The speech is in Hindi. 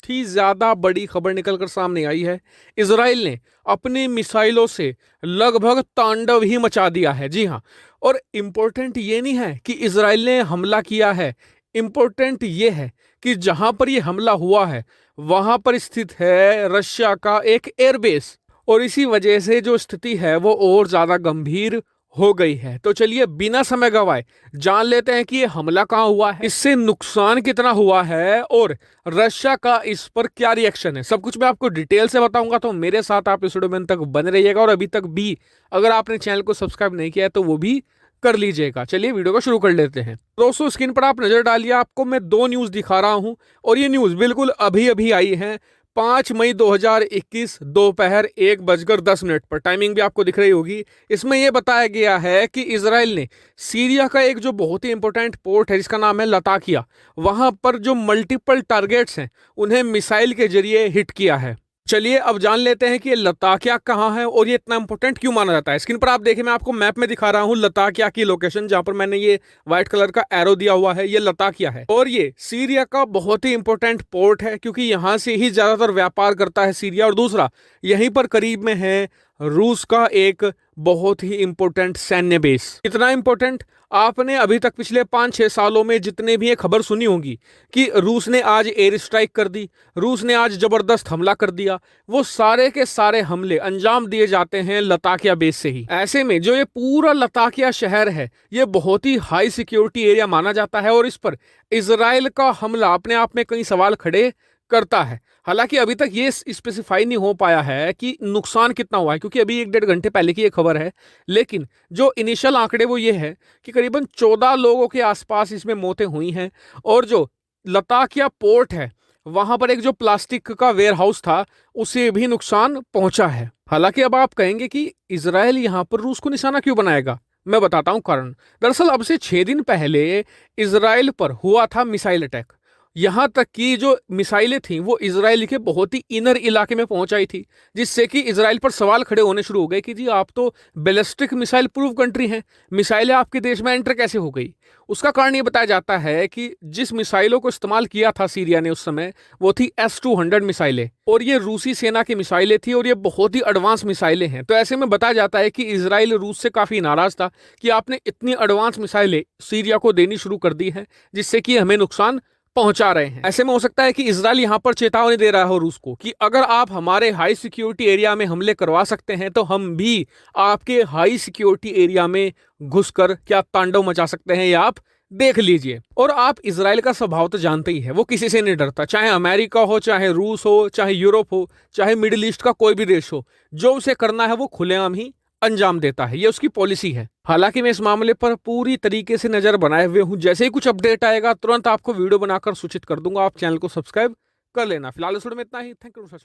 ही ज्यादा बड़ी खबर निकलकर सामने आई है। इजराइल ने अपनी मिसाइलों से लगभग तांडव ही मचा दिया है। जी हाँ। और इम्पोर्टेंट ये नहीं है कि इजराइल ने हमला किया है, इम्पोर्टेंट ये है कि जहां पर ये हमला हुआ है वहां पर स्थित है रशिया का एक एयरबेस। और इसी वजह से जो स्थिति है वो और ज्यादा गंभीर हो गई है। तो चलिए बिना समय गवाए जान लेते हैं कि ये हमला कहाँ हुआ है, इससे नुकसान कितना हुआ है और रशिया का इस पर क्या रिएक्शन है। सब कुछ मैं आपको डिटेल से बताऊंगा, तो मेरे साथ आप इस वीडियो में तक बने रहिएगा। और अभी तक भी अगर आपने चैनल को सब्सक्राइब नहीं किया है तो वो भी कर लीजिएगा। चलिए वीडियो को शुरू कर लेते हैं। दोस्तों स्क्रीन पर आप नजर डालिए, आपको मैं दो न्यूज दिखा रहा हूं और ये न्यूज बिल्कुल अभी अभी आई है। 5 मई 2021 दोपहर 1:10 पर, टाइमिंग भी आपको दिख रही होगी। इसमें यह बताया गया है कि इजराइल ने सीरिया का एक जो बहुत ही इंपॉर्टेंट पोर्ट है जिसका नाम है लताकिया, वहां पर जो मल्टीपल टारगेट्स हैं उन्हें मिसाइल के जरिए हिट किया है। चलिए अब जान लेते हैं कि ये लताकिया कहाँ है और ये इतना इंपॉर्टेंट क्यों माना जाता है। स्क्रीन पर आप देखिए, मैं आपको मैप में दिखा रहा हूँ लताकिया की लोकेशन, जहां पर मैंने ये व्हाइट कलर का एरो दिया हुआ है, ये लताकिया है। और ये सीरिया का बहुत ही इंपॉर्टेंट पोर्ट है क्योंकि यहां से ही ज्यादातर व्यापार करता है सीरिया। और दूसरा, यहीं पर करीब में है रूस का एक बहुत ही इंपॉर्टेंट सैन्य बेस। इतना इंपॉर्टेंट, आपने अभी तक पिछले 5-6 सालों में जितने भी ये खबर सुनी होगी कि रूस ने आज एयर स्ट्राइक कर दी, रूस ने आज जबरदस्त हमला कर दिया, वो सारे के सारे हमले अंजाम दिए जाते हैं लताकिया बेस से ही। ऐसे में जो ये पूरा लताकिया शहर है ये बहुत ही हाई सिक्योरिटी एरिया माना जाता है और इस पर इजराइल का हमला अपने आप में कई सवाल खड़े करता है। हालांकि अभी तक ये स्पेसिफाई नहीं हो पाया है कि नुकसान कितना हुआ है, क्योंकि अभी 1-1.5 घंटे पहले की ये खबर है। लेकिन जो इनिशियल आंकड़े वो ये है कि करीबन 14 लोगों के आसपास इसमें मौतें हुई हैं। और जो लताकिया पोर्ट है वहां पर एक जो प्लास्टिक का वेयर हाउस था उसे भी नुकसान पहुंचा है। हालांकि अब आप कहेंगे कि इजराइल यहां पर रूस को निशाना क्यों बनाएगा, मैं बताता हूं कारण। दरअसल अब से 6 दिन पहले इजराइल पर हुआ था मिसाइल अटैक। यहां तक कि जो मिसाइलें थी वो इजराइल के बहुत ही इनर इलाके में पहुंच आई थी, जिससे कि इजराइल पर सवाल खड़े होने शुरू हो गए कि जी आप तो बैलिस्टिक मिसाइल प्रूफ कंट्री हैं, मिसाइलें आपके देश में एंटर कैसे हो गई। उसका कारण ये बताया जाता है कि जिस मिसाइलों को इस्तेमाल किया था सीरिया ने उस समय वो थी S-200 मिसाइलें, और ये रूसी सेना की मिसाइलें थी और ये बहुत ही एडवांस मिसाइलें हैं। तो ऐसे में बताया जाता है कि इजराइल रूस से काफी नाराज था कि आपने इतनी एडवांस मिसाइलें सीरिया को देनी शुरू कर दी है जिससे कि हमें नुकसान पहुंचा रहे हैं। ऐसे में हो सकता है कि इजराइल यहां पर चेतावनी दे रहा हो रूस को कि अगर आप हमारे हाई सिक्योरिटी एरिया में हमले करवा सकते हैं तो हम भी आपके हाई सिक्योरिटी एरिया में घुसकर क्या तांडव मचा सकते हैं, या आप देख लीजिए। और आप इजराइल का स्वभाव तो जानते ही है, वो किसी से नहीं डरता, चाहे अमेरिका हो, चाहे रूस हो, चाहे यूरोप हो, चाहे मिडिल ईस्ट का कोई भी देश हो। जो उसे करना है वो खुलेआम ही अंजाम देता है, ये उसकी पॉलिसी है। हालांकि मैं इस मामले पर पूरी तरीके से नजर बनाए हुए हूं, जैसे ही कुछ अपडेट आएगा तुरंत आपको वीडियो बनाकर सूचित कर दूंगा। आप चैनल को सब्सक्राइब कर लेना। फिलहाल इस वीडियो में इतना ही। Thank you.